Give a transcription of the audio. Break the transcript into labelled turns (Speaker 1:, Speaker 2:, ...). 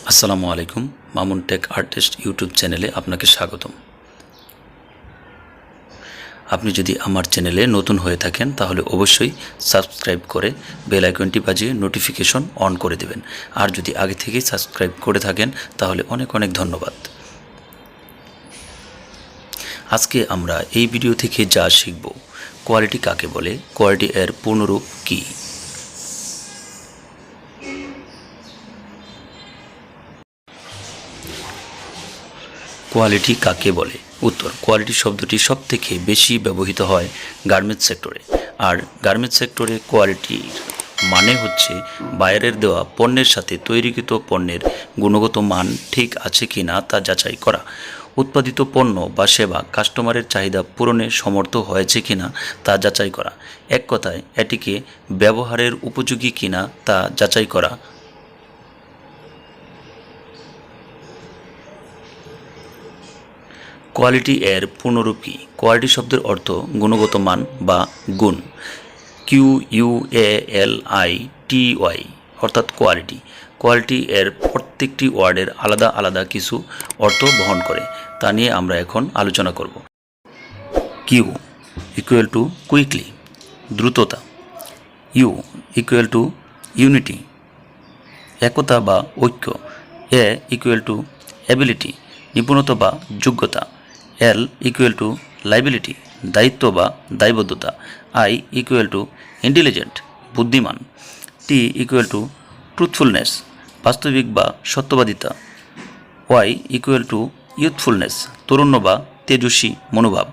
Speaker 1: আসসালামু আলাইকুম। Mamun take artist YouTube চ্যানেলে আপনাকে স্বাগতম। আপনি যদি আমার চ্যানেলে নতুন হয়ে থাকেন তাহলে অবশ্যই সাবস্ক্রাইব করে বেল আইকনটি বাজিয়ে নোটিফিকেশন অন করে দেবেন। আর যদি আগে থেকেই সাবস্ক্রাইব করে থাকেন তাহলে অনেক অনেক ধন্যবাদ। আজকে আমরা এই ভিডিও থেকে যা শিখব, কোয়ালিটি কাকে বলে, কোয়ালিটি এর পূর্ণরূপ কী। কোয়ালিটি কাকে বলে? উত্তর: কোয়ালিটি শব্দটি সবথেকে বেশি ব্যবহৃত হয় গার্মেন্টস সেক্টরে। আর গার্মেন্টস সেক্টরে কোয়ালিটির মানে হচ্ছে বাইরের দেওয়া পণ্যের সাথে তৈরিকৃত পণ্যের গুণগত মান ঠিক আছে কি না তা যাচাই করা। উৎপাদিত পণ্য বা সেবা কাস্টমারের চাহিদা পূরণে সমর্থ হয়েছে কিনা তা যাচাই করা। এক কথায় এটিকে ব্যবহারের উপযোগী কিনা তা যাচাই করা। কোয়ালিটি এর পূর্ণরূপ কী? কোয়ালিটি শব্দের অর্থ গুণগত মান বা গুণ। QUALITY অর্থাৎ কোয়ালিটি। কোয়ালিটি এর প্রত্যেকটি ওয়ার্ডের আলাদা আলাদা কিছু অর্থ বহন করে, তা নিয়ে আমরা এখন আলোচনা করব। কিউ ইকুয়াল টু কুইকলি, দ্রুততা। ইউ ইকুয়াল টু ইউনিটি, একতা বা ঐক্য। এ ইকুয়াল টু অ্যাবিলিটি, নিপুণতা বা যোগ্যতা। এল ইকুয়াল টু লাইবিলিটি, দায়িত্ব বা দায়বদ্ধতা। আই ইকুয়াল টু ইন্টেলিজেন্ট, বুদ্ধিমান। টি ইকুয়াল টু ট্রুথফুলনেস, বাস্তবিক বা সত্যবাদিতা। ওয়াই ইকুয়াল টু ইউথফুলনেস, তরুণ্য বা তেজস্বী মনোভাব।